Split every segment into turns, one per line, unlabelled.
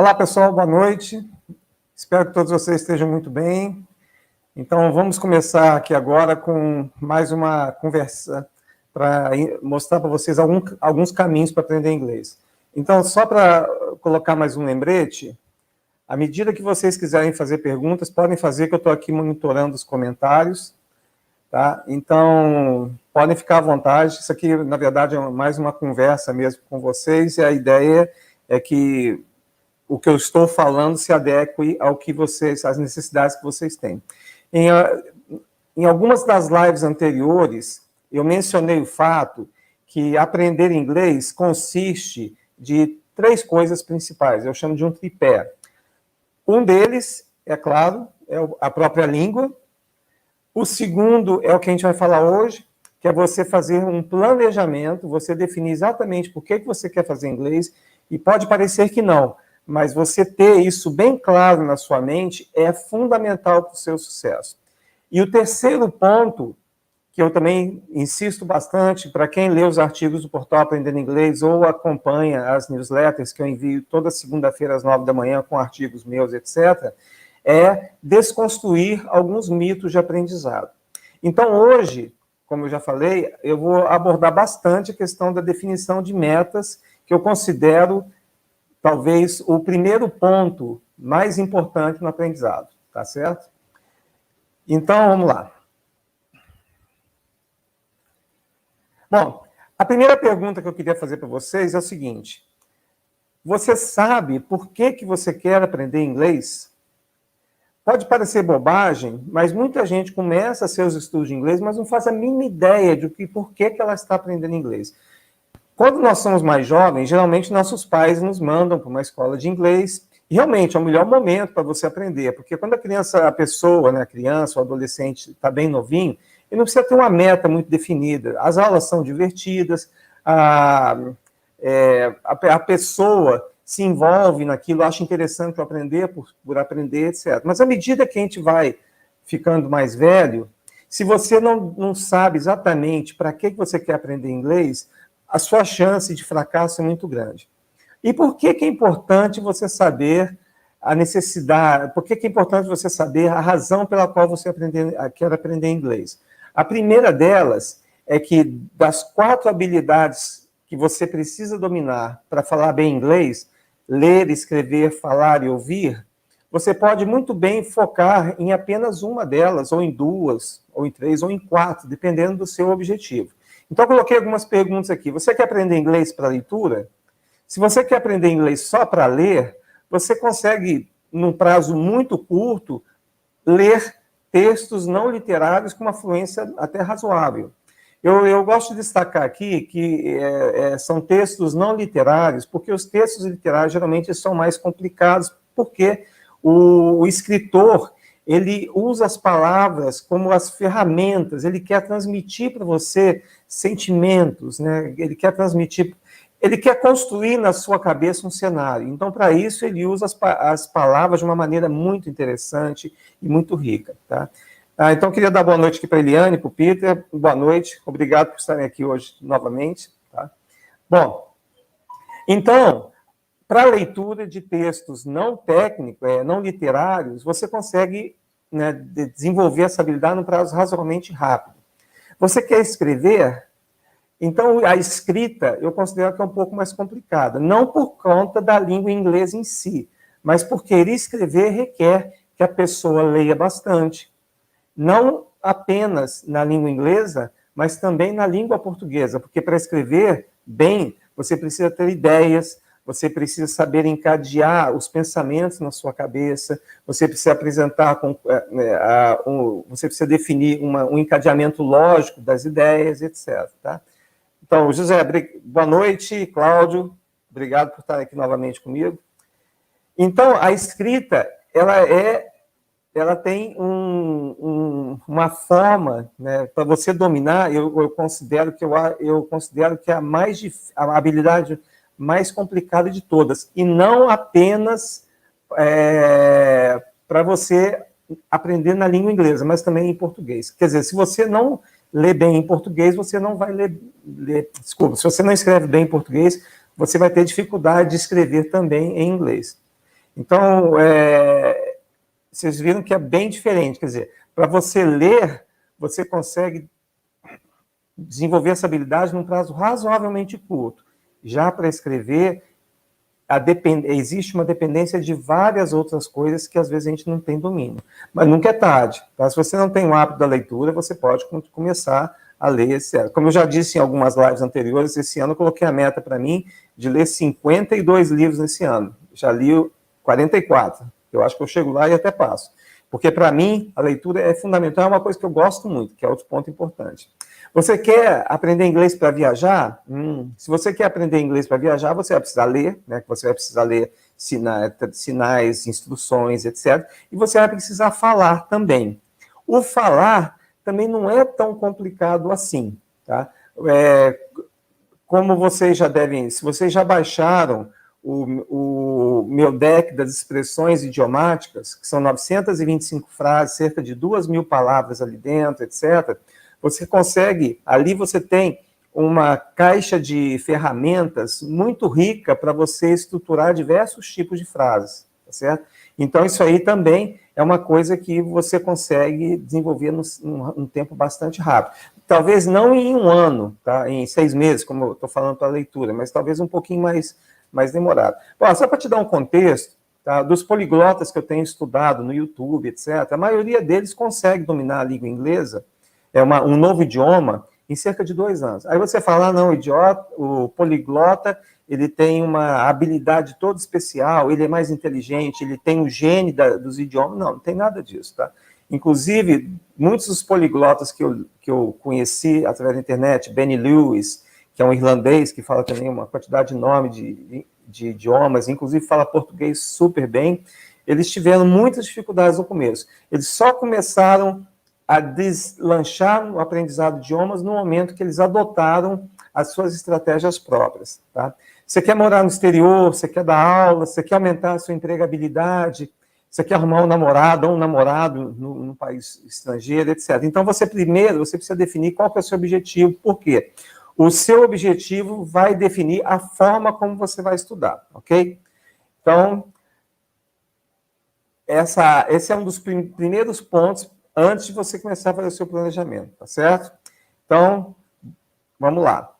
Olá, pessoal, boa noite. Espero que todos vocês estejam muito bem. Então, vamos começar aqui agora com mais uma conversa para mostrar para vocês alguns caminhos para aprender inglês. Então, só para colocar mais um lembrete, à medida que vocês quiserem fazer perguntas, podem fazer, que eu estou aqui monitorando os comentários, tá? Então, podem ficar à vontade. Isso aqui, na verdade, é mais uma conversa mesmo com vocês, e a ideia é que o que eu estou falando se adeque ao que vocês, às necessidades que vocês têm. Em algumas das lives anteriores, eu mencionei o fato que aprender inglês consiste de 3 coisas principais, eu chamo de um tripé. Um deles, é claro, é a própria língua. O segundo é o que a gente vai falar hoje, que é você fazer um planejamento, você definir exatamente por que você quer fazer inglês, e pode parecer que não, mas você ter isso bem claro na sua mente é fundamental para o seu sucesso. E o terceiro ponto, que eu também insisto bastante, para quem lê os artigos do Portal Aprendendo Inglês ou acompanha as newsletters que eu envio toda segunda-feira às 9 da manhã com artigos meus, etc., é desconstruir alguns mitos de aprendizado. Então, hoje, como eu já falei, eu vou abordar bastante a questão da definição de metas, que eu considero talvez o primeiro ponto mais importante no aprendizado, tá certo? Então, vamos lá. Bom, a primeira pergunta que eu queria fazer para vocês é o seguinte: você sabe por que você quer aprender inglês? Pode parecer bobagem, mas muita gente começa seus estudos de inglês, mas não faz a mínima ideia de por que ela está aprendendo inglês. Quando nós somos mais jovens, geralmente nossos pais nos mandam para uma escola de inglês, e realmente é o melhor momento para você aprender, porque quando a pessoa, né, a criança, o adolescente está bem novinho, ele não precisa ter uma meta muito definida. As aulas são divertidas, a pessoa se envolve naquilo, acha interessante aprender por aprender, etc. Mas à medida que a gente vai ficando mais velho, se você não sabe exatamente para que você quer aprender inglês, a sua chance de fracasso é muito grande. E por que é importante você saber a necessidade, por que é importante você saber a razão pela qual você quer aprender inglês? A primeira delas é que das 4 habilidades que você precisa dominar para falar bem inglês, ler, escrever, falar e ouvir, você pode muito bem focar em apenas uma delas, ou em 2, ou em 3, ou em 4, dependendo do seu objetivo. Então, eu coloquei algumas perguntas aqui. Você quer aprender inglês para leitura? Se você quer aprender inglês só para ler, você consegue, num prazo muito curto, ler textos não literários com uma fluência até razoável. Eu gosto de destacar aqui que são textos não literários, porque os textos literários geralmente são mais complicados, porque o escritor ele usa as palavras como as ferramentas, ele quer transmitir para você sentimentos, né? Ele quer construir na sua cabeça um cenário. Então, para isso, ele usa as palavras de uma maneira muito interessante e muito rica, tá? Então, eu queria dar boa noite aqui para a Eliane, para o Peter. Boa noite, obrigado por estarem aqui hoje novamente. Tá? Bom, então, para a leitura de textos não técnicos, não literários, você consegue, né, desenvolver essa habilidade num prazo razoavelmente rápido. Você quer escrever? Então, a escrita, eu considero que é um pouco mais complicada. Não por conta da língua inglesa em si, mas porque escrever requer que a pessoa leia bastante. Não apenas na língua inglesa, mas também na língua portuguesa, porque para escrever bem, você precisa ter ideias, você precisa saber encadear os pensamentos na sua cabeça, você precisa você precisa definir um encadeamento lógico das ideias, etc. Tá? Então, José, boa noite, Cláudio, obrigado por estar aqui novamente comigo. Então, a escrita, ela tem uma forma, né, para você dominar. Eu considero que é a habilidade mais complicada de todas, e não apenas para você aprender na língua inglesa, mas também em português. Quer dizer, se você não lê bem em português, você não vai desculpa, se você não escreve bem em português, você vai ter dificuldade de escrever também em inglês. Então, vocês viram que é bem diferente. Quer dizer, para você ler, você consegue desenvolver essa habilidade num prazo razoavelmente curto. Já para escrever, existe uma dependência de várias outras coisas que às vezes a gente não tem domínio. Mas nunca é tarde. Tá? Se você não tem o hábito da leitura, você pode começar a ler esse ano. Como eu já disse em algumas lives anteriores, esse ano eu coloquei a meta para mim de ler 52 livros nesse ano. Já li 44. Eu acho que eu chego lá e até passo. Porque, para mim, a leitura é fundamental, é uma coisa que eu gosto muito, que é outro ponto importante. Você quer aprender inglês para viajar? Se você quer aprender inglês para viajar, você vai precisar ler, né? Você vai precisar ler sinais, instruções, etc. E você vai precisar falar também. O falar também não é tão complicado assim, tá? Como vocês já devem, se vocês já baixaram o meu deck das expressões idiomáticas, que são 925 frases, cerca de 2.000 palavras ali dentro, etc., você consegue, ali você tem uma caixa de ferramentas muito rica para você estruturar diversos tipos de frases, tá certo? Então, isso aí também é uma coisa que você consegue desenvolver num tempo bastante rápido. Talvez não em um ano, tá? Em 6 meses, como eu estou falando para a leitura, mas talvez um pouquinho mais demorado. Bom, só para te dar um contexto, tá? Dos poliglotas que eu tenho estudado no YouTube, etc., a maioria deles consegue dominar a língua inglesa, um novo idioma, em cerca de 2 anos. Aí você fala, não, o poliglota, ele tem uma habilidade toda especial, ele é mais inteligente, ele tem o gene dos idiomas. Não tem nada disso, tá? Inclusive, muitos dos poliglotas que eu conheci através da internet, Benny Lewis, que é um irlandês que fala também uma quantidade enorme de idiomas, inclusive fala português super bem, eles tiveram muitas dificuldades no começo. Eles só começaram a deslanchar no aprendizado de idiomas no momento que eles adotaram as suas estratégias próprias, tá? Você quer morar no exterior, você quer dar aula, você quer aumentar a sua empregabilidade, você quer arrumar um namorado ou um namorado num país estrangeiro, etc. Então, você precisa definir qual que é o seu objetivo. Por quê? O seu objetivo vai definir a forma como você vai estudar, ok? Então, esse é um dos primeiros pontos antes de você começar a fazer o seu planejamento, tá certo? Então, vamos lá.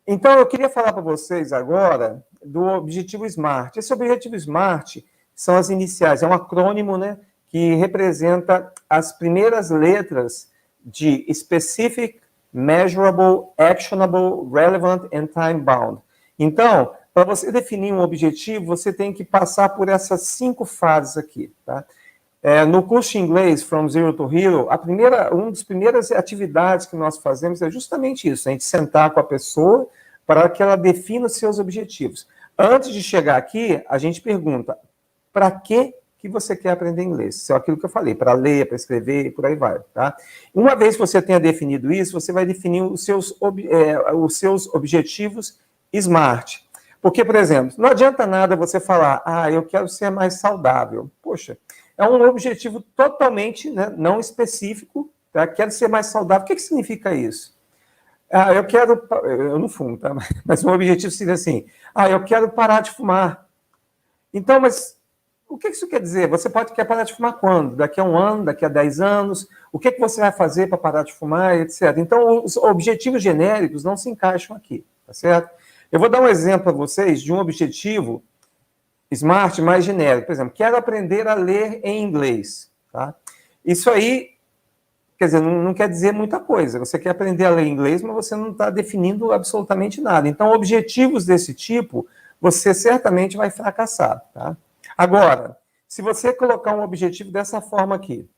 Então, eu queria falar para vocês agora do objetivo SMART. Esse objetivo SMART são as iniciais, é um acrônimo, né, que representa as primeiras letras de Specific, Measurable, Actionable, Relevant and Time-Bound. Então, para você definir um objetivo, você tem que passar por essas 5 fases aqui, tá? No curso de inglês, From Zero to Hero, uma das primeiras atividades que nós fazemos é justamente isso, a gente sentar com a pessoa para que ela defina os seus objetivos. Antes de chegar aqui, a gente pergunta, para que você quer aprender inglês? Isso é aquilo que eu falei, para ler, para escrever e por aí vai, tá? Uma vez que você tenha definido isso, você vai definir os seus objetivos SMART. Porque, por exemplo, não adianta nada você falar, eu quero ser mais saudável. Poxa, é um objetivo totalmente, né, não específico, tá? Quero ser mais saudável. O que significa isso? Eu não fumo, tá? Mas o objetivo seria assim, eu quero parar de fumar. Então, mas o que isso quer dizer? Você quer parar de fumar quando? Daqui a 1 ano, daqui a 10 anos? O que você vai fazer para parar de fumar, etc. Então, os objetivos genéricos não se encaixam aqui, tá certo? Eu vou dar um exemplo para vocês de um objetivo SMART mais genérico. Por exemplo, quero aprender a ler em inglês, tá? Isso aí, quer dizer, não quer dizer muita coisa. Você quer aprender a ler inglês, mas você não está definindo absolutamente nada. Então, objetivos desse tipo, você certamente vai fracassar, tá? Agora, se você colocar um objetivo dessa forma aqui,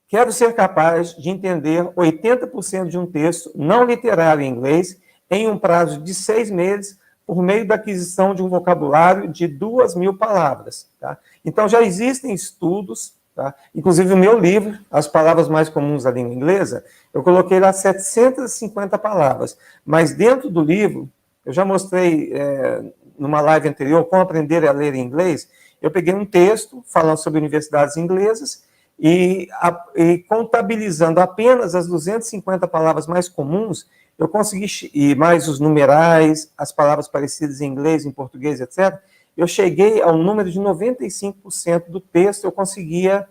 quero ser capaz de entender 80% de um texto não literário em inglês em um prazo de 6 meses, por meio da aquisição de um vocabulário de 2.000 palavras. Tá? Então, já existem estudos, tá? Inclusive o meu livro, As Palavras Mais Comuns da Língua Inglesa, eu coloquei lá 750 palavras, mas dentro do livro, eu já mostrei numa live anterior, como aprender a ler em inglês, eu peguei um texto falando sobre universidades inglesas e contabilizando apenas as 250 palavras mais comuns, eu consegui, e mais os numerais, as palavras parecidas em inglês, em português, etc., eu cheguei ao número de 95% do texto, eu conseguia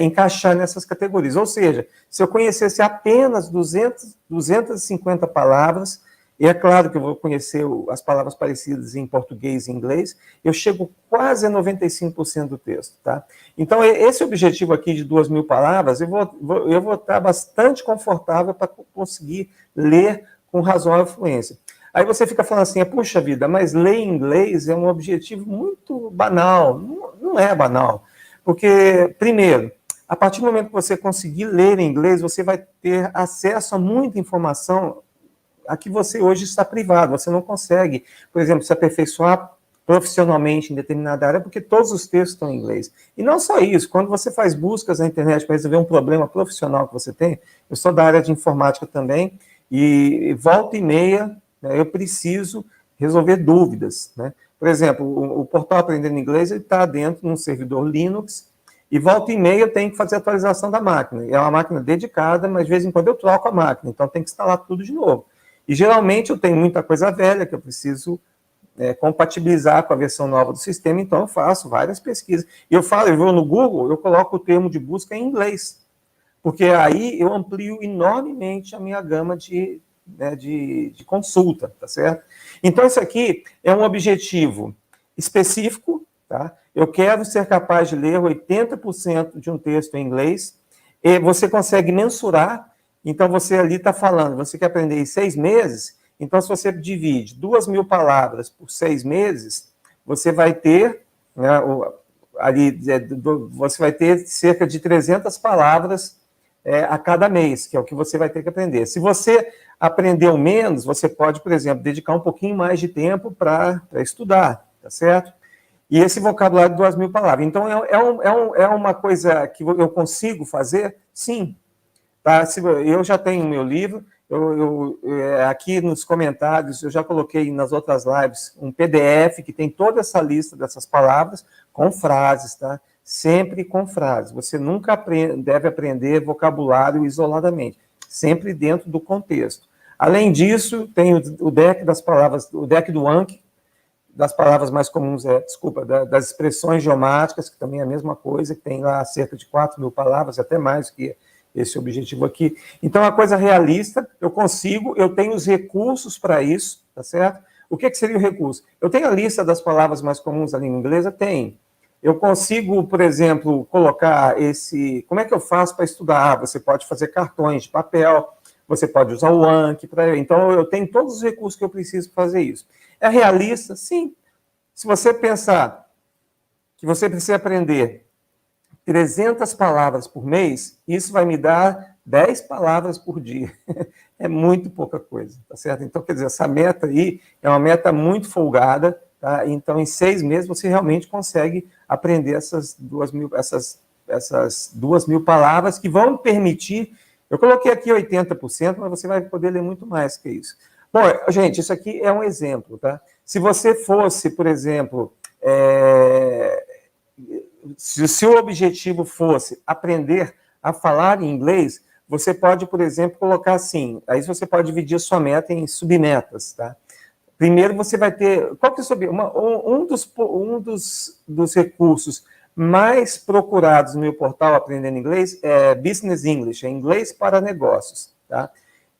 encaixar nessas categorias. Ou seja, se eu conhecesse apenas 250 palavras, e é claro que eu vou conhecer as palavras parecidas em português e inglês, eu chego quase a 95% do texto, tá? Então, esse objetivo aqui de 2.000 palavras, eu vou estar bastante confortável para conseguir ler com razoável fluência. Aí você fica falando assim, puxa vida, mas ler em inglês é um objetivo muito banal. Não é banal. Porque, primeiro, a partir do momento que você conseguir ler em inglês, você vai ter acesso a muita informação a que você hoje está privado. Você não consegue, por exemplo, se aperfeiçoar profissionalmente em determinada área, porque todos os textos estão em inglês. E não só isso, quando você faz buscas na internet para resolver um problema profissional que você tem, eu sou da área de informática também, e volta e meia, né, eu preciso resolver dúvidas, né? Por exemplo, o portal Aprendendo Inglês está dentro de um servidor Linux, e volta e meia eu tenho que fazer a atualização da máquina. É uma máquina dedicada, mas de vez em quando eu troco a máquina, então tem que instalar tudo de novo. E geralmente eu tenho muita coisa velha que eu preciso compatibilizar com a versão nova do sistema, então eu faço várias pesquisas. E eu vou no Google, eu coloco o termo de busca em inglês, porque aí eu amplio enormemente a minha gama de consulta, tá certo? Então, isso aqui é um objetivo específico, tá? Eu quero ser capaz de ler 80% de um texto em inglês, e você consegue mensurar, então você ali está falando, você quer aprender em 6 meses, então se você divide 2.000 palavras por 6 meses, você vai ter, né, você vai ter cerca de 300 palavras a cada mês, que é o que você vai ter que aprender. Se você aprendeu menos, você pode, por exemplo, dedicar um pouquinho mais de tempo para estudar, tá certo? E esse vocabulário de 2.000 palavras. Então, é uma coisa que eu consigo fazer? Sim. Tá? Eu já tenho o meu livro, aqui nos comentários, eu já coloquei nas outras lives um PDF que tem toda essa lista dessas palavras com frases, tá? Sempre com frases. Você nunca deve aprender vocabulário isoladamente, sempre dentro do contexto. Além disso, tem o deck das palavras, o deck do Anki, das palavras mais comuns, das expressões idiomáticas, que também é a mesma coisa, que tem lá cerca de 4.000 palavras, até mais que esse objetivo aqui. Então, é uma coisa realista, eu tenho os recursos para isso, tá certo? O que seria o recurso? Eu tenho a lista das palavras mais comuns da língua inglesa? Tem. Eu consigo, por exemplo, colocar como é que eu faço para estudar? Você pode fazer cartões de papel, você pode usar o Anki, então eu tenho todos os recursos que eu preciso para fazer isso. É realista? Sim. Se você pensar que você precisa aprender 300 palavras por mês, isso vai me dar 10 palavras por dia. É muito pouca coisa, tá certo? Então, quer dizer, essa meta aí é uma meta muito folgada, tá? Então, em 6 meses, você realmente consegue aprender essas 2.000 palavras que vão permitir. Eu coloquei aqui 80%, mas você vai poder ler muito mais que isso. Bom, gente, isso aqui é um exemplo, tá? Se você fosse, por exemplo, se o objetivo fosse aprender a falar em inglês, você pode, por exemplo, colocar assim, aí você pode dividir a sua meta em submetas, tá? Primeiro você vai ter, qual que é um dos recursos mais procurados no meu portal Aprendendo Inglês é Business English, é inglês para negócios, tá?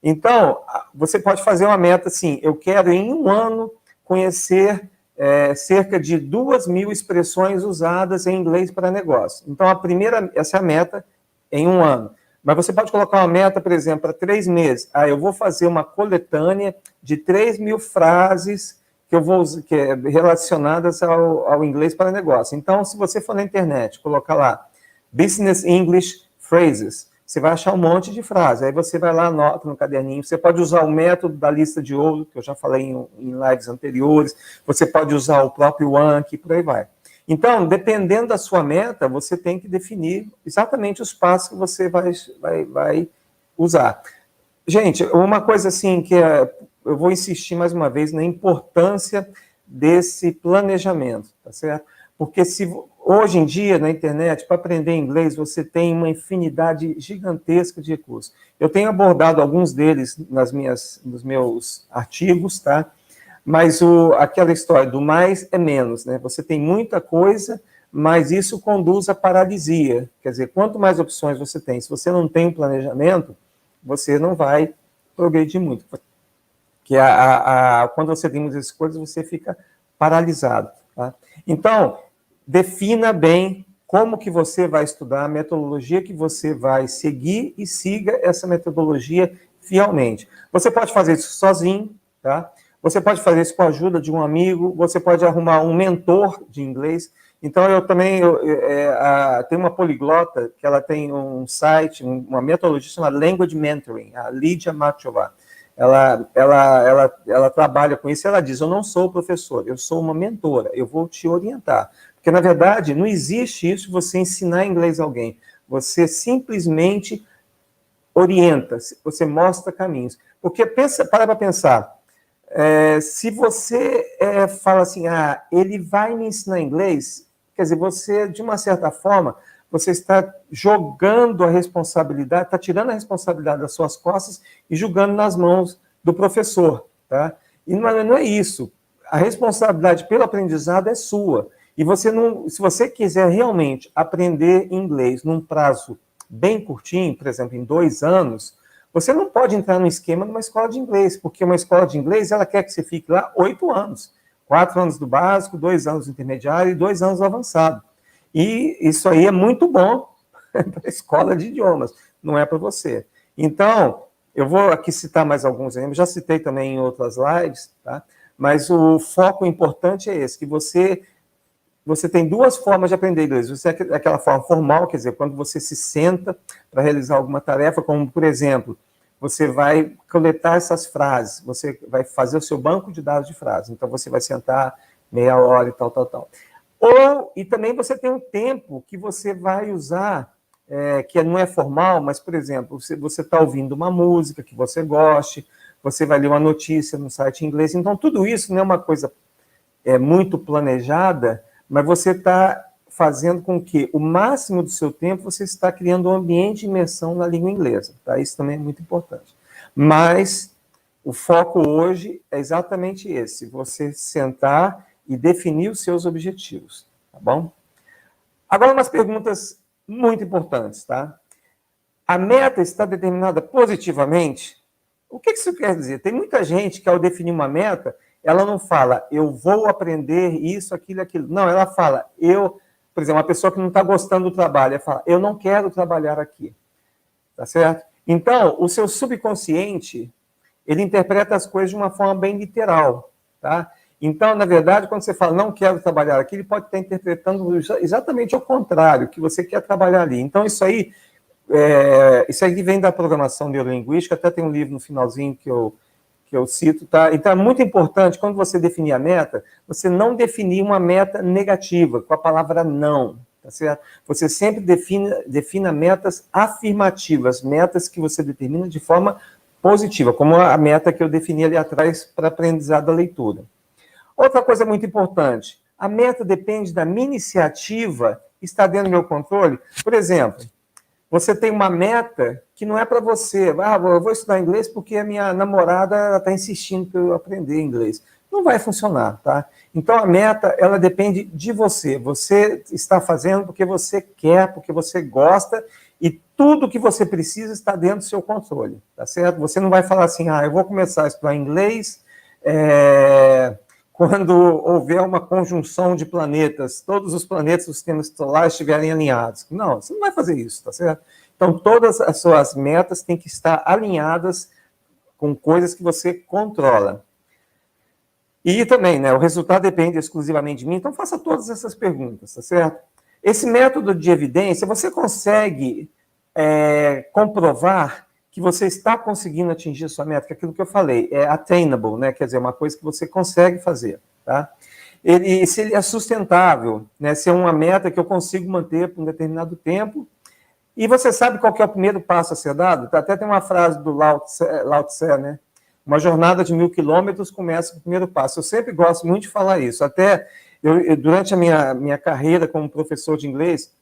Então, você pode fazer uma meta assim, eu quero em um ano conhecer cerca de 2.000 expressões usadas em inglês para negócio. Então, essa é a meta em um ano. Mas você pode colocar uma meta, por exemplo, para 3 meses. Eu vou fazer uma coletânea de 3.000 frases relacionadas ao inglês para negócio. Então, se você for na internet, colocar lá Business English Phrases, você vai achar um monte de frases. Aí você vai lá, anota no caderninho. Você pode usar o método da lista de ouro, que eu já falei em lives anteriores. Você pode usar o próprio Anki, por aí vai. Então, dependendo da sua meta, você tem que definir exatamente os passos que você vai usar. Gente, uma coisa assim que eu vou insistir mais uma vez na importância desse planejamento, tá certo? Porque hoje em dia, na internet, para aprender inglês, você tem uma infinidade gigantesca de recursos. Eu tenho abordado alguns deles nos meus artigos, tá? Mas aquela história do mais é menos, né? Você tem muita coisa, mas isso conduz à paralisia. Quer dizer, quanto mais opções você tem, se você não tem um planejamento, você não vai progredir muito. Porque quando você tem muitas coisas, você fica paralisado. Tá? Então, defina bem como que você vai estudar, a metodologia que você vai seguir e siga essa metodologia fielmente. Você pode fazer isso sozinho, tá? Você pode fazer isso com a ajuda de um amigo, você pode arrumar um mentor de inglês. Então, eu também tenho uma poliglota que ela tem um site, uma metodologia chamada Language Mentoring, a Lídia Machova. Ela trabalha com isso e ela diz, eu não sou professor, eu sou uma mentora, eu vou te orientar. Porque, na verdade, não existe isso você ensinar inglês a alguém. Você simplesmente orienta, você mostra caminhos. Porque, para pensar, se você fala assim, ele vai me ensinar inglês, quer dizer, você, de uma certa forma, você está jogando a responsabilidade, está tirando a responsabilidade das suas costas e jogando nas mãos do professor, tá? E não é isso. A responsabilidade pelo aprendizado é sua. E você não, se você quiser realmente aprender inglês num prazo bem curtinho, por exemplo, em 2 anos, você não pode entrar no esquema de uma escola de inglês, porque uma escola de inglês, ela quer que você fique lá 8 anos. 4 anos do básico, 2 anos do intermediário e 2 anos do avançado. E isso aí é muito bom para a escola de idiomas, não é para você. Então, eu vou aqui citar mais alguns exemplos, já citei também em outras lives, tá? Mas o foco importante é esse, que você tem 2 formas de aprender inglês. Você é aquela forma formal, quer dizer, quando você se senta para realizar alguma tarefa, como, por exemplo, você vai coletar essas frases, você vai fazer o seu banco de dados de frases. Então, você vai sentar meia hora e tal. E também você tem um tempo que você vai usar, que não é formal, mas, por exemplo, você está ouvindo uma música que você goste, você vai ler uma notícia no site em inglês. Então, tudo isso não é uma coisa muito planejada, mas você está fazendo com que o máximo do seu tempo você está criando um ambiente de imersão na língua inglesa. Tá? Isso também é muito importante. Mas o foco hoje é exatamente esse, você sentar e definir os seus objetivos, tá bom? Agora, umas perguntas muito importantes, tá? A meta está determinada positivamente? O que isso quer dizer? Tem muita gente que, ao definir uma meta, ela não fala, eu vou aprender isso, aquilo. Não, ela fala, por exemplo, uma pessoa que não está gostando do trabalho, ela fala, eu não quero trabalhar aqui, tá certo? Então, o seu subconsciente, ele interpreta as coisas de uma forma bem literal, tá? Então, na verdade, quando você fala, não quero trabalhar aqui, ele pode estar interpretando exatamente ao contrário, que você quer trabalhar ali. Então, isso aí vem da programação neurolinguística, até tem um livro no finalzinho que eu cito, tá? Então, é muito importante, quando você definir a meta, você não definir uma meta negativa, com a palavra não, tá certo? Você sempre defina metas afirmativas, metas que você determina de forma positiva, como a meta que eu defini ali atrás para aprendizado da leitura. Outra coisa muito importante, a meta depende da minha iniciativa, está dentro do meu controle. Por exemplo, você tem uma meta que não é para você. Eu vou estudar inglês porque a minha namorada está insistindo para eu aprender inglês. Não vai funcionar, tá? Então, a meta, ela depende de você. Você está fazendo porque você quer, porque você gosta, e tudo que você precisa está dentro do seu controle, tá certo? Você não vai falar assim, eu vou começar a estudar inglês quando houver uma conjunção de planetas, todos os planetas do sistema solar estiverem alinhados. Não, você não vai fazer isso, tá certo? Então, todas as suas metas têm que estar alinhadas com coisas que você controla. E também, né, o resultado depende exclusivamente de mim, então faça todas essas perguntas, tá certo? Esse método de evidência, você consegue comprovar que você está conseguindo atingir a sua meta, que é aquilo que eu falei, é attainable, né? Quer dizer, uma coisa que você consegue fazer, tá? Se ele é sustentável, né? Se é uma meta que eu consigo manter por um determinado tempo, e você sabe qual que é o primeiro passo a ser dado? Até tem uma frase do Lao Tse, né? Uma jornada de 1000 quilômetros começa com o primeiro passo. Eu sempre gosto muito de falar isso. Até durante a minha carreira como professor de inglês,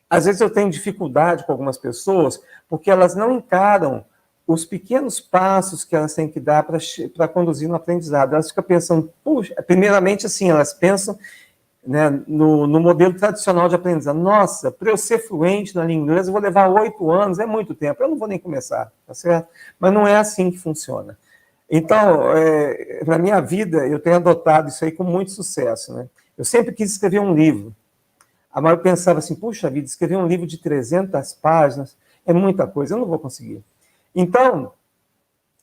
às vezes eu tenho dificuldade com algumas pessoas, porque elas não encaram os pequenos passos que elas têm que dar para conduzir no aprendizado. Elas ficam pensando, puxa, primeiramente assim, elas pensam, né, no modelo tradicional de aprendizado. Nossa, para eu ser fluente na língua inglesa, eu vou levar 8 anos, é muito tempo, eu não vou nem começar, tá certo? Mas não é assim que funciona. Então, na minha vida, eu tenho adotado isso aí com muito sucesso, né? Eu sempre quis escrever um livro. A maioria pensava assim, puxa vida, escrever um livro de 300 páginas é muita coisa, eu não vou conseguir. Então,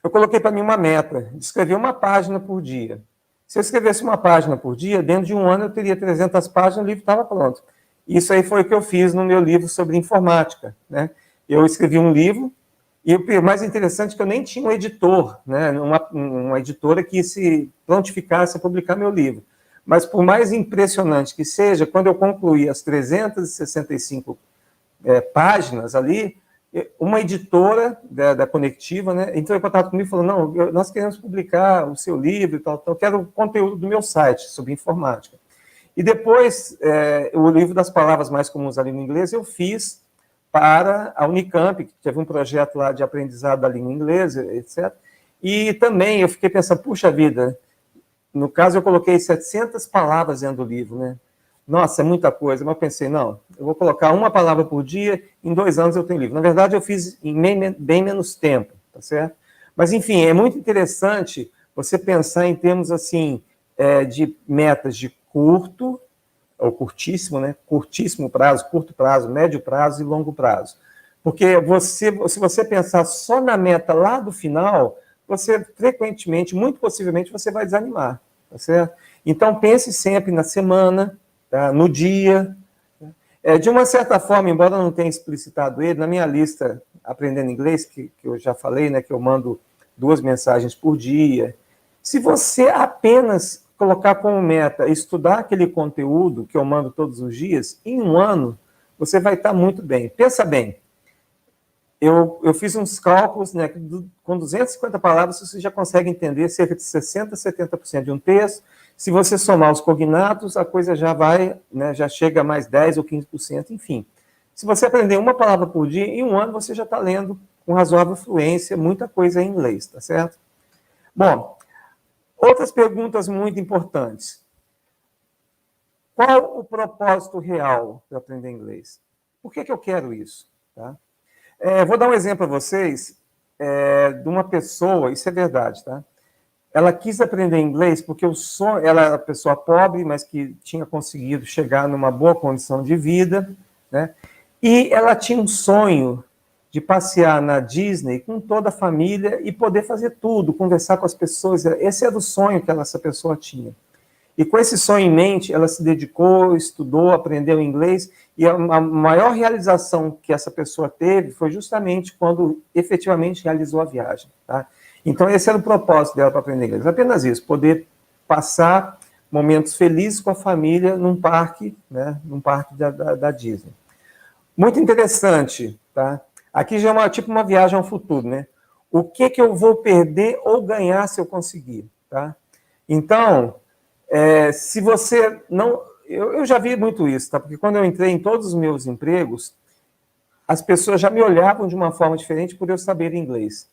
eu coloquei para mim uma meta, de escrever uma página por dia. Se eu escrevesse uma página por dia, dentro de um ano eu teria 300 páginas, o livro estava pronto. Isso aí foi o que eu fiz no meu livro sobre informática, né? Eu escrevi um livro, e o mais interessante é que eu nem tinha um editor, né? Uma editora que se prontificasse a publicar meu livro. Mas por mais impressionante que seja, quando eu concluí as 365 páginas ali, uma editora da Conectiva, né, entrou em contato comigo e falou, não, nós queremos publicar o seu livro e tal, eu quero o conteúdo do meu site sobre informática. E depois, o livro das palavras mais comuns da língua inglesa eu fiz para a Unicamp, que teve um projeto lá de aprendizado da língua inglesa, etc. E também eu fiquei pensando, puxa vida, no caso eu coloquei 700 palavras dentro do livro, né? Nossa, é muita coisa, mas eu pensei, não, eu vou colocar uma palavra por dia, em 2 anos eu tenho livro. Na verdade, eu fiz em bem menos tempo, tá certo? Mas, enfim, é muito interessante você pensar em termos, assim, de metas de curto, ou curtíssimo, né? Curtíssimo prazo, curto prazo, médio prazo e longo prazo. Porque se você pensar só na meta lá do final, você frequentemente, muito possivelmente, você vai desanimar, tá certo? Então, pense sempre na semana, tá? No dia. De uma certa forma, embora eu não tenha explicitado ele, na minha lista Aprendendo Inglês, que eu já falei, né, que eu mando 2 mensagens por dia, se você apenas colocar como meta estudar aquele conteúdo que eu mando todos os dias, em 1 ano, você vai estar muito bem. Pensa bem, eu fiz uns cálculos, né, com 250 palavras você já consegue entender cerca de 60%, 70% de um texto. Se você somar os cognatos, a coisa já vai, né, já chega a mais 10% ou 15%, enfim. Se você aprender uma palavra por dia, em 1 ano você já está lendo com razoável fluência muita coisa em inglês, tá certo? Bom, outras perguntas muito importantes. Qual o propósito real de aprender inglês? Por que eu quero isso? Tá? Vou dar um exemplo para vocês de uma pessoa, isso é verdade, tá? Ela quis aprender inglês porque ela era uma pessoa pobre, mas que tinha conseguido chegar numa boa condição de vida, né? E ela tinha um sonho de passear na Disney com toda a família e poder fazer tudo, conversar com as pessoas. Esse era o sonho que essa pessoa tinha. E com esse sonho em mente, ela se dedicou, estudou, aprendeu inglês, e a maior realização que essa pessoa teve foi justamente quando efetivamente realizou a viagem, tá? Então, esse era o propósito dela para aprender inglês. Apenas isso, poder passar momentos felizes com a família num parque, né, num parque da Disney. Muito interessante, tá? Aqui já é tipo uma viagem ao futuro, né? O que eu vou perder ou ganhar se eu conseguir, tá? Então, se você não... Eu já vi muito isso, tá? Porque quando eu entrei em todos os meus empregos, as pessoas já me olhavam de uma forma diferente por eu saber inglês.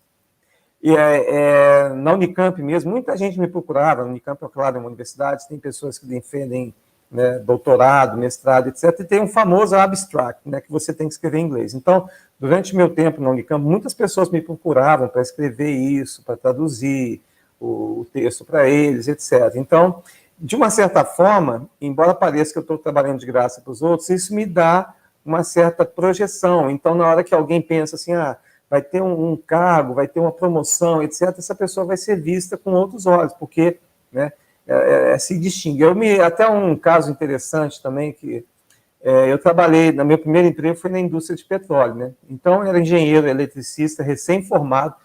E na Unicamp mesmo, muita gente me procurava. A Unicamp, é claro, é uma universidade, tem pessoas que defendem, né, doutorado, mestrado, etc. E tem um famoso abstract, né, que você tem que escrever em inglês. Então, durante o meu tempo na Unicamp, muitas pessoas me procuravam para escrever isso, para traduzir o texto para eles, etc. Então, de uma certa forma, embora pareça que eu estou trabalhando de graça para os outros, isso me dá uma certa projeção. Então, na hora que alguém pensa assim, vai ter um cargo, vai ter uma promoção, etc., essa pessoa vai ser vista com outros olhos, porque, né, se distingue. Até um caso interessante também, que eu trabalhei, no meu primeiro emprego foi na indústria de petróleo, né? Então, eu era engenheiro, eletricista, recém-formado,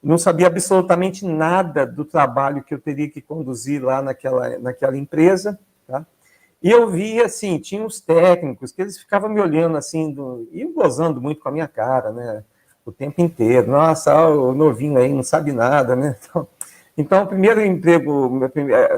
não sabia absolutamente nada do trabalho que eu teria que conduzir lá naquela empresa, tá? E eu via, assim, tinha uns técnicos que eles ficavam me olhando, assim, e gozando muito com a minha cara, né? O tempo inteiro. Nossa, o novinho aí não sabe nada, né? Então, o primeiro emprego,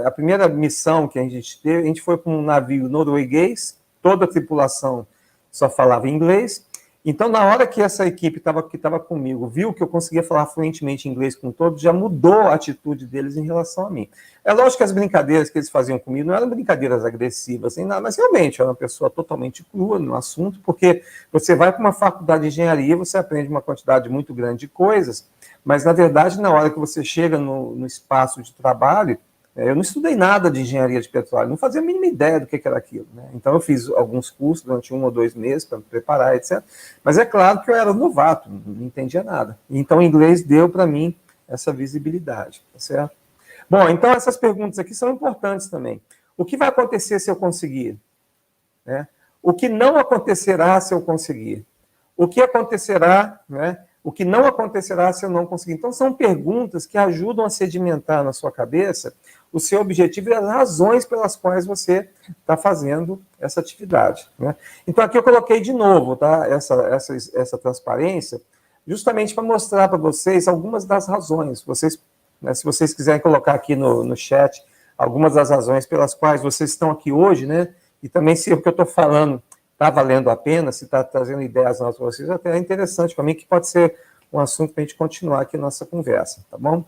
a primeira missão que a gente teve, a gente foi para um navio norueguês, toda a tripulação só falava inglês, Então, na hora que essa equipe que estava comigo viu que eu conseguia falar fluentemente inglês com todos, já mudou a atitude deles em relação a mim. É lógico que as brincadeiras que eles faziam comigo não eram brincadeiras agressivas, nem nada, mas realmente eu era uma pessoa totalmente crua no assunto, porque você vai para uma faculdade de engenharia, você aprende uma quantidade muito grande de coisas, mas, na verdade, na hora que você chega no espaço de trabalho, eu não estudei nada de engenharia de petróleo, não fazia a mínima ideia do que era aquilo, né? Então, eu fiz alguns cursos durante 1 ou 2 meses para me preparar, etc. Mas é claro que eu era novato, não entendia nada. Então, o inglês deu para mim essa visibilidade, tá certo? Bom, então essas perguntas aqui são importantes também. O que vai acontecer se eu conseguir? Né? O que não acontecerá se eu conseguir? O que acontecerá, né? O que não acontecerá se eu não conseguir? Então, são perguntas que ajudam a sedimentar na sua cabeça o seu objetivo e as razões pelas quais você está fazendo essa atividade. Né? Então, aqui eu coloquei de novo, tá? essa transparência, justamente para mostrar para vocês algumas das razões. Vocês, né, se vocês quiserem colocar aqui no chat algumas das razões pelas quais vocês estão aqui hoje, né? E também se o que eu estou falando está valendo a pena, se está trazendo ideias novas para vocês, até é interessante para mim, que pode ser um assunto para a gente continuar aqui a nossa conversa, tá bom?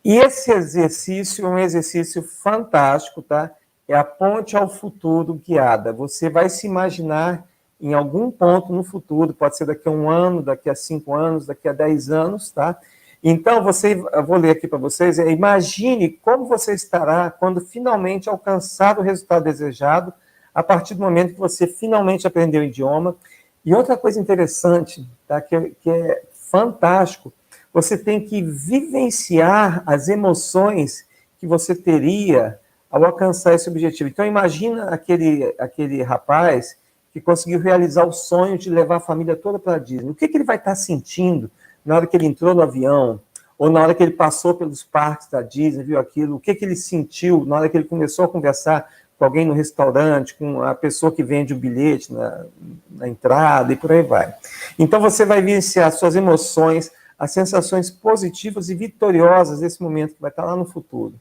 E esse exercício é um exercício fantástico, tá? É a ponte ao futuro guiada. Você vai se imaginar em algum ponto no futuro, pode ser daqui a 1 ano, daqui a 5 anos, daqui a 10 anos, tá? Então, eu vou ler aqui para vocês, imagine como você estará quando finalmente alcançar o resultado desejado, a partir do momento que você finalmente aprendeu o idioma. E outra coisa interessante, tá, que é fantástico, você tem que vivenciar as emoções que você teria ao alcançar esse objetivo. Então, imagina aquele rapaz que conseguiu realizar o sonho de levar a família toda para a Disney. O que ele vai estar sentindo na hora que ele entrou no avião, ou na hora que ele passou pelos parques da Disney, viu aquilo? O que ele sentiu na hora que ele começou a conversar com alguém no restaurante, com a pessoa que vende o bilhete na entrada e por aí vai. Então, você vai vivenciar suas emoções, as sensações positivas e vitoriosas desse momento que vai estar lá no futuro.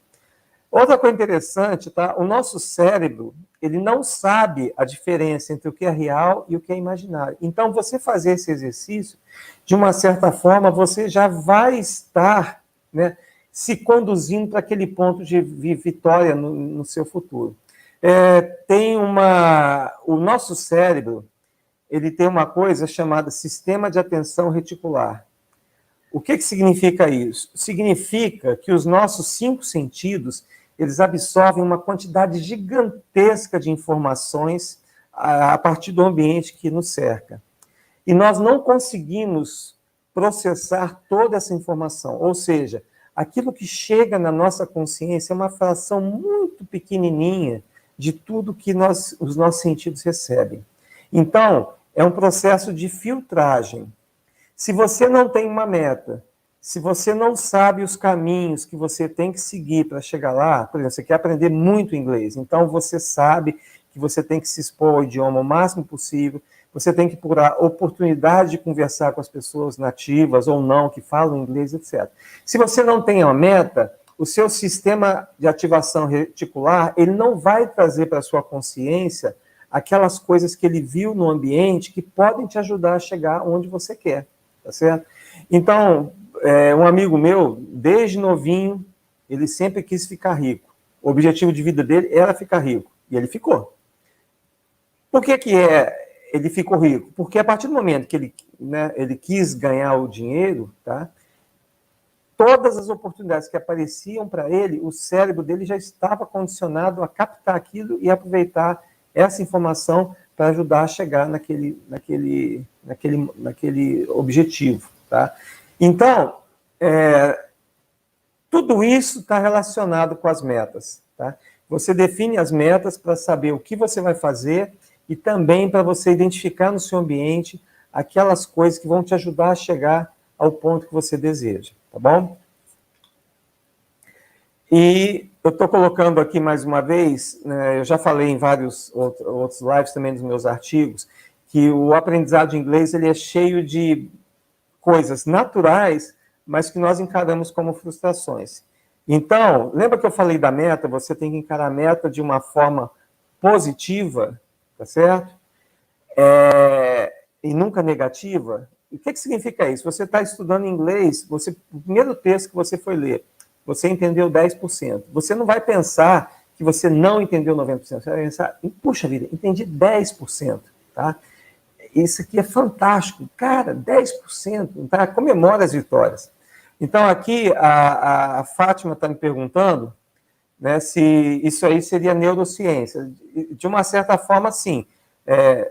Outra coisa interessante, tá? O nosso cérebro, ele não sabe a diferença entre o que é real e o que é imaginário. Então, você fazer esse exercício, de uma certa forma, você já vai estar, né, se conduzindo para aquele ponto de vitória no seu futuro. O nosso cérebro, ele tem uma coisa chamada sistema de atenção reticular. O que significa isso? Significa que os nossos 5 sentidos, eles absorvem uma quantidade gigantesca de informações a partir do ambiente que nos cerca. E nós não conseguimos processar toda essa informação, ou seja, aquilo que chega na nossa consciência é uma fração muito pequenininha de tudo que os nossos sentidos recebem. Então, é um processo de filtragem. Se você não tem uma meta, se você não sabe os caminhos que você tem que seguir para chegar lá, por exemplo, você quer aprender muito inglês, então você sabe que você tem que se expor ao idioma o máximo possível, você tem que procurar oportunidade de conversar com as pessoas nativas ou não, que falam inglês, etc. Se você não tem uma meta, o seu sistema de ativação reticular, ele não vai trazer para a sua consciência aquelas coisas que ele viu no ambiente que podem te ajudar a chegar onde você quer, tá certo? Então, um amigo meu, desde novinho, ele sempre quis ficar rico. O objetivo de vida dele era ficar rico, e ele ficou. Por que ele ficou rico? Porque a partir do momento que ele quis ganhar o dinheiro, tá? Todas as oportunidades que apareciam para ele, o cérebro dele já estava condicionado a captar aquilo e aproveitar essa informação para ajudar a chegar naquele objetivo. Tá? Então, tudo isso está relacionado com as metas. Tá? Você define as metas para saber o que você vai fazer e também para você identificar no seu ambiente aquelas coisas que vão te ajudar a chegar ao ponto que você deseja, tá bom? E eu estou colocando aqui mais uma vez, né, eu já falei em vários outros lives também dos meus artigos, que o aprendizado de inglês ele é cheio de coisas naturais, mas que nós encaramos como frustrações. Então, lembra que eu falei da meta? Você tem que encarar a meta de uma forma positiva, tá certo? e nunca negativa. O que significa isso? Você está estudando inglês, o primeiro texto que você foi ler, você entendeu 10%. Você não vai pensar que você não entendeu 90%. Você vai pensar, puxa vida, entendi 10%. Tá? Isso aqui é fantástico. Cara, 10%. Tá? Comemora as vitórias. Então, aqui, a Fátima está me perguntando, né, se isso aí seria neurociência. De uma certa forma, sim.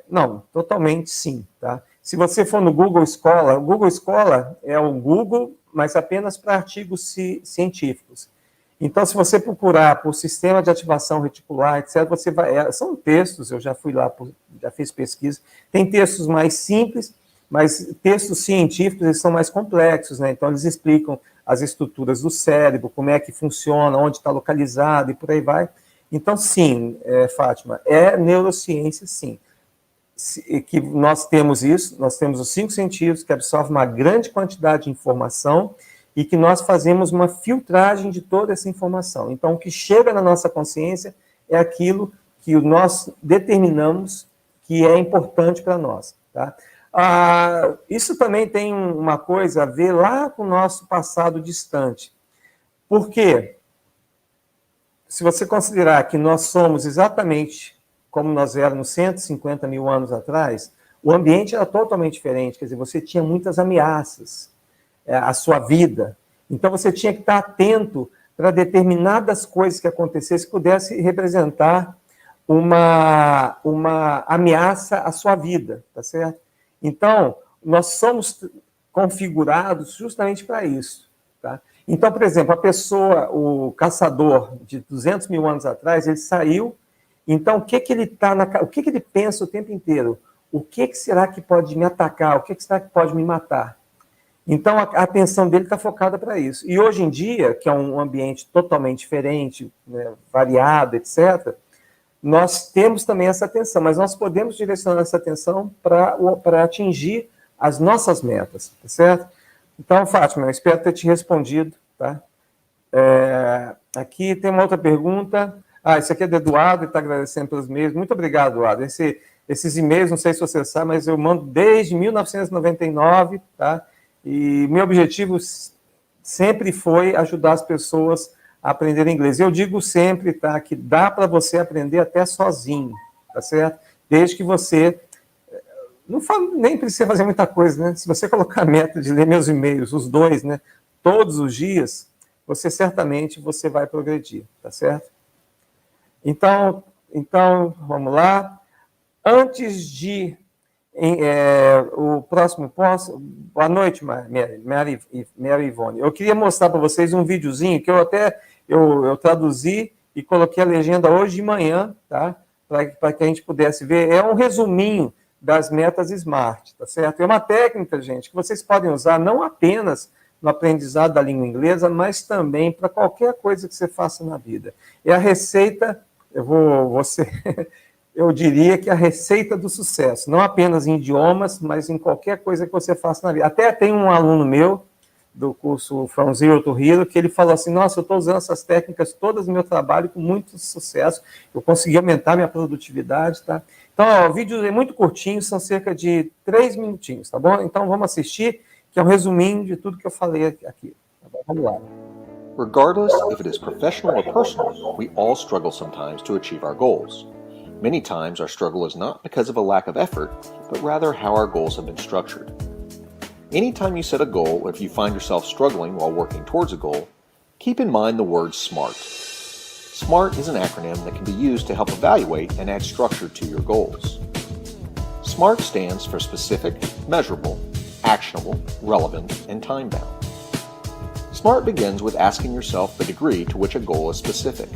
Não, totalmente sim. Tá? Se você for no Google Scholar, o Google Scholar é o Google, mas apenas para artigos científicos. Então, se você procurar por sistema de ativação reticular, etc., você vai. São textos, eu já fui lá, já fiz pesquisa. Tem textos mais simples, mas textos científicos eles são mais complexos, né? Então, eles explicam as estruturas do cérebro, como é que funciona, onde está localizado e por aí vai. Então, sim, Fátima, é neurociência, sim. Que nós temos isso, nós temos os 5 sentidos que absorvem uma grande quantidade de informação e que nós fazemos uma filtragem de toda essa informação. Então, o que chega na nossa consciência é aquilo que nós determinamos que é importante para nós. Tá? Isso também tem uma coisa a ver lá com o nosso passado distante. Por quê? Se você considerar que nós somos exatamente como nós éramos 150 mil anos atrás, o ambiente era totalmente diferente, quer dizer, você tinha muitas ameaças à sua vida, então você tinha que estar atento para determinadas coisas que acontecessem que pudesse representar uma ameaça à sua vida, tá certo? Então, nós somos configurados justamente para isso, tá? Então, por exemplo, a pessoa, o caçador de 200 mil anos atrás, ele saiu. Então, o que ele pensa o tempo inteiro? O que será que pode me atacar? O que será que pode me matar? Então, a atenção dele está focada para isso. E hoje em dia, que é um ambiente totalmente diferente, né, variado, etc., nós temos também essa atenção, mas nós podemos direcionar essa atenção para atingir as nossas metas, tá certo? Então, Fátima, eu espero ter te respondido, tá? Aqui tem uma outra pergunta. Esse aqui é do Eduardo, ele está agradecendo pelos e-mails. Muito obrigado, Eduardo. Esses e-mails, não sei se você sabe, mas eu mando desde 1999, tá? E meu objetivo sempre foi ajudar as pessoas a aprenderem inglês. Eu digo sempre, tá, que dá para você aprender até sozinho, tá certo? Desde que você... nem precisa fazer muita coisa, né? Se você colocar a meta de ler meus e-mails, os 2, né, todos os dias, você certamente vai progredir, tá certo? Então, vamos lá. Antes de o próximo posto, boa noite, Mary Ivone. Eu queria mostrar para vocês um videozinho que eu traduzi e coloquei a legenda hoje de manhã, tá? Para que a gente pudesse ver. É um resuminho das metas SMART, tá certo? É uma técnica, gente, que vocês podem usar não apenas no aprendizado da língua inglesa, mas também para qualquer coisa que você faça na vida. É a receita, eu diria que é a receita do sucesso, não apenas em idiomas, mas em qualquer coisa que você faça na vida. Até tem um aluno meu, do curso From Zero to Hero, que ele falou assim, nossa, eu estou usando essas técnicas todas no meu trabalho com muito sucesso, eu consegui aumentar minha produtividade, tá? Então, o vídeo é muito curtinho, são cerca de 3 minutinhos, tá bom? Então, vamos assistir, que é um resuminho de tudo que eu falei aqui. Tá bom? Vamos lá.
Regardless if it is professional or personal, we all struggle sometimes to achieve our goals. Many times our struggle is not because of a lack of effort, but rather how our goals have been structured. Anytime you set a goal, or if you find yourself struggling while working towards a goal, keep in mind the word SMART. SMART is an acronym that can be used to help evaluate and add structure to your goals. SMART stands for specific, measurable, actionable, relevant, and time-bound. SMART begins with asking yourself the degree to which a goal is specific.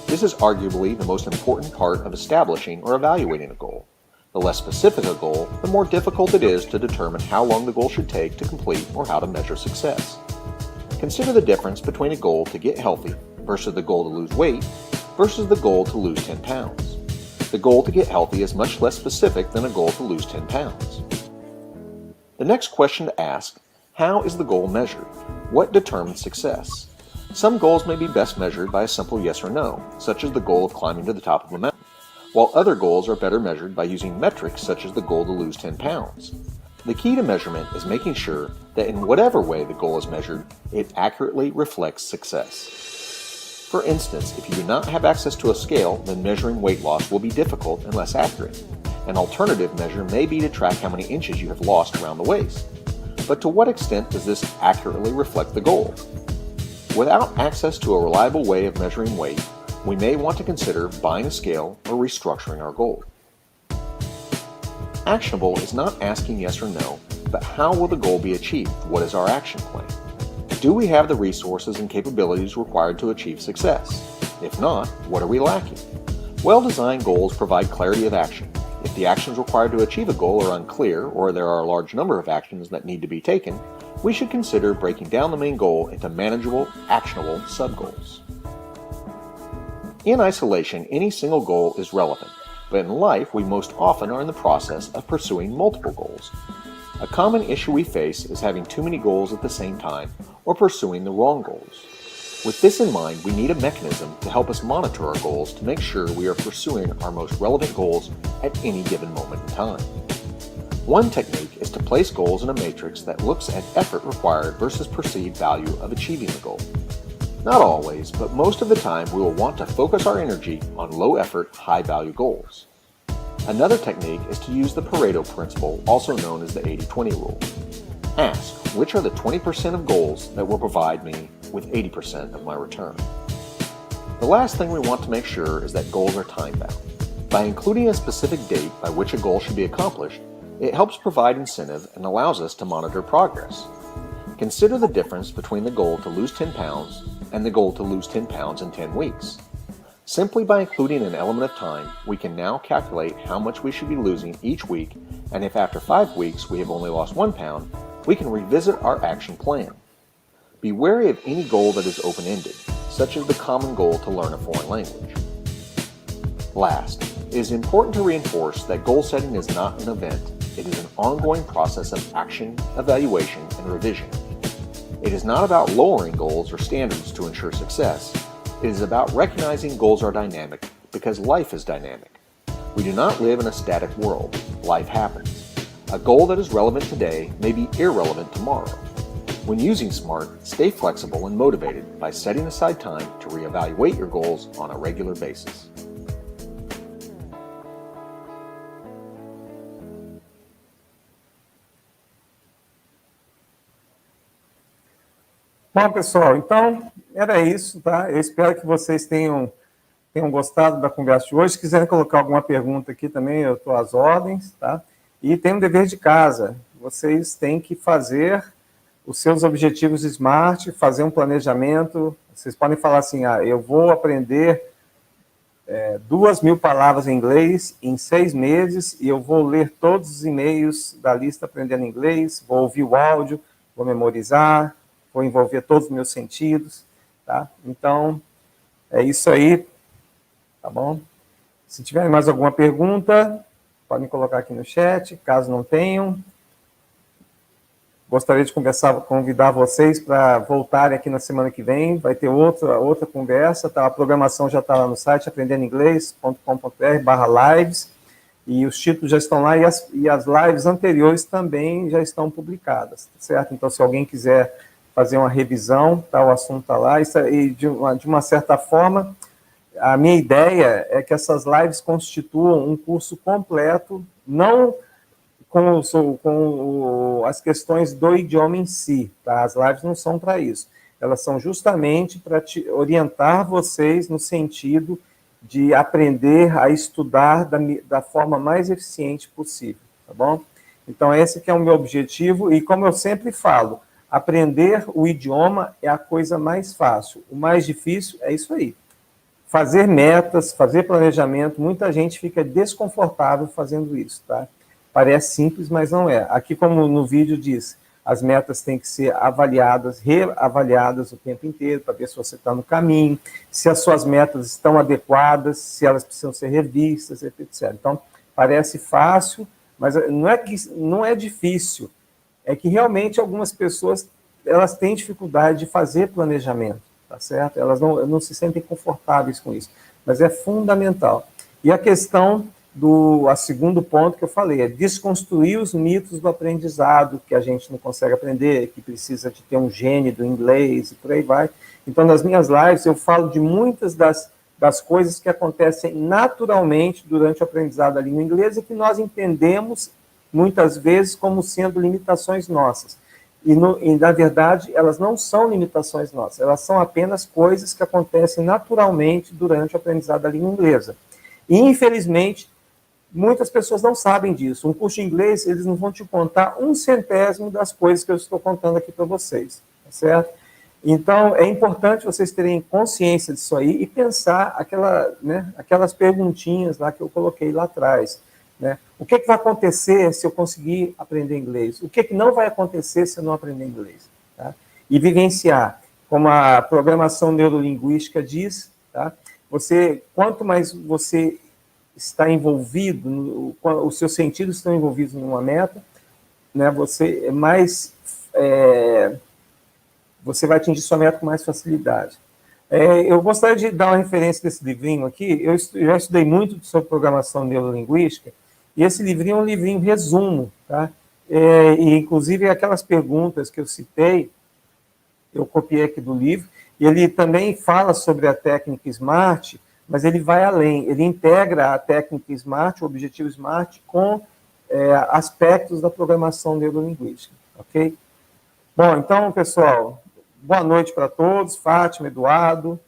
This is arguably the most important part of establishing or evaluating a goal. The less specific a goal, the more difficult it is to determine how long the goal should take to complete or how to measure success. Consider the difference between a goal to get healthy versus the goal to lose weight versus the goal to lose 10 pounds. The goal to get healthy is much less specific than a goal to lose 10 pounds. The next question to ask, how is the goal measured? What determines success? Some goals may be best measured by a simple yes or no, such as the goal of climbing to the top of a mountain. while other goals are better measured by using metrics such as the goal to lose 10 pounds. The key to measurement is making sure that in whatever way the goal is measured, it accurately reflects success. For instance, if you do not have access to a scale, then measuring weight loss will be difficult and less accurate. An alternative measure may be to track how many inches you have lost around the waist. But to what extent does this accurately reflect the goal? Without access to a reliable way of measuring weight, we may want to consider buying a scale or restructuring our goal. Actionable is not asking yes or no, but how will the goal be achieved? What is our action plan? Do we have the resources and capabilities required to achieve success? If not, what are we lacking? Well-designed goals provide clarity of action. If the actions required to achieve a goal are unclear, or there are a large number of actions that need to be taken, we should consider breaking down the main goal into manageable, actionable sub-goals. In isolation, any single goal is relevant, but in life we most often are in the process of pursuing multiple goals. A common issue we face is having too many goals at the same time or pursuing the wrong goals. With this in mind, we need a mechanism to help us monitor our goals to make sure we are pursuing our most relevant goals at any given moment in time. One technique is to place goals in a matrix that looks at effort required versus perceived value of achieving the goal. Not always, but most of the time we will want to focus our energy on low-effort, high-value goals. Another technique is to use the Pareto principle, also known as the 80-20 rule. Ask, which are the 20% of goals that will provide me with 80% of my return? The last thing we want to make sure is that goals are time-bound. By including a specific date by which a goal should be accomplished, it helps provide incentive and allows us to monitor progress. Consider the difference between the goal to lose 10 pounds and the goal to lose 10 pounds in 10 weeks. Simply by including an element of time, we can now calculate how much we should be losing each week, and if after 5 weeks we have only lost 1 pound, we can revisit our action plan. Be wary of any goal that is open-ended, such as the common goal to learn a foreign language. Last, it is important to reinforce that goal setting is not an event. It is an ongoing process of action, evaluation, and revision. It is not about lowering goals or standards to ensure success. It is about recognizing goals are dynamic because life is dynamic. We do not live in a static world. Life happens. A goal that is relevant today may be irrelevant tomorrow. When using SMART, stay flexible and motivated by setting aside time to reevaluate your goals on a regular basis.
Bom, pessoal, então era isso, tá? Eu espero que vocês tenham gostado da conversa de hoje. Se quiserem colocar alguma pergunta aqui também, eu estou às ordens, tá? E tem um dever de casa. Vocês têm que fazer os seus objetivos SMART, fazer um planejamento. Vocês podem falar assim, eu vou aprender 2.000 palavras em inglês em 6 meses e eu vou ler todos os e-mails da lista aprendendo inglês, vou ouvir o áudio, vou memorizar, vou envolver todos os meus sentidos, tá? Então, é isso aí, tá bom? Se tiverem mais alguma pergunta, podem colocar aqui no chat, caso não tenham. Gostaria de convidar vocês para voltarem aqui na semana que vem, vai ter outra conversa, tá? A programação já está lá no site, aprendendoinglês.com.br/lives, e os títulos já estão lá, e as lives anteriores também já estão publicadas, certo? Então, se alguém quiser fazer uma revisão, tá, o assunto está lá, e de uma certa forma, a minha ideia é que essas lives constituam um curso completo, não com as questões do idioma em si, tá? As lives não são para isso, elas são justamente para orientar vocês no sentido de aprender a estudar da forma mais eficiente possível, tá bom? Então, esse que é o meu objetivo, e como eu sempre falo, aprender o idioma é a coisa mais fácil. O mais difícil é isso aí. Fazer metas, fazer planejamento, muita gente fica desconfortável fazendo isso, tá? Parece simples, mas não é. Aqui, como no vídeo diz, as metas têm que ser avaliadas, reavaliadas o tempo inteiro, para ver se você está no caminho, se as suas metas estão adequadas, se elas precisam ser revistas, etc. Então, parece fácil, mas não é difícil. É que realmente algumas pessoas, elas têm dificuldade de fazer planejamento, tá certo? Elas não se sentem confortáveis com isso, mas é fundamental. E a questão a segundo ponto que eu falei, é desconstruir os mitos do aprendizado, que a gente não consegue aprender, que precisa de ter um gênio do inglês e por aí vai. Então, nas minhas lives, eu falo de muitas das coisas que acontecem naturalmente durante o aprendizado da língua inglesa e que nós entendemos, muitas vezes, como sendo limitações nossas. E, na verdade, elas não são limitações nossas, elas são apenas coisas que acontecem naturalmente durante o aprendizado da língua inglesa. E, infelizmente, muitas pessoas não sabem disso. Um curso de inglês, eles não vão te contar 1/100º das coisas que eu estou contando aqui para vocês, tá certo? Então, é importante vocês terem consciência disso aí e pensar aquelas perguntinhas lá que eu coloquei lá atrás. Né? O que vai acontecer se eu conseguir aprender inglês? O que não vai acontecer se eu não aprender inglês? Tá? E vivenciar, como a programação neurolinguística diz, tá? Quanto mais você está envolvido, os seus sentidos estão envolvidos numa meta, né, você vai atingir sua meta com mais facilidade. Eu gostaria de dar uma referência desse livrinho aqui. Eu já estudei muito sobre programação neurolinguística, e esse livrinho é um livrinho resumo, tá? E, inclusive, aquelas perguntas que eu citei, eu copiei aqui do livro, e ele também fala sobre a técnica SMART, mas ele vai além, ele integra a técnica SMART, o objetivo SMART, com aspectos da programação neurolinguística, ok? Bom, então, pessoal, boa noite para todos, Fátima, Eduardo,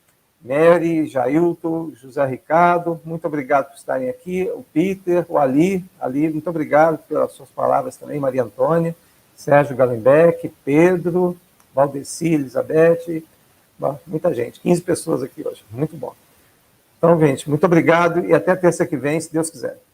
Mary, Jailton, José Ricardo, muito obrigado por estarem aqui, o Peter, o Ali, muito obrigado pelas suas palavras também, Maria Antônia, Sérgio Galenbeck, Pedro, Valdeci, Elizabeth, bom, muita gente, 15 pessoas aqui hoje, muito bom. Então, gente, muito obrigado e até terça que vem, se Deus quiser.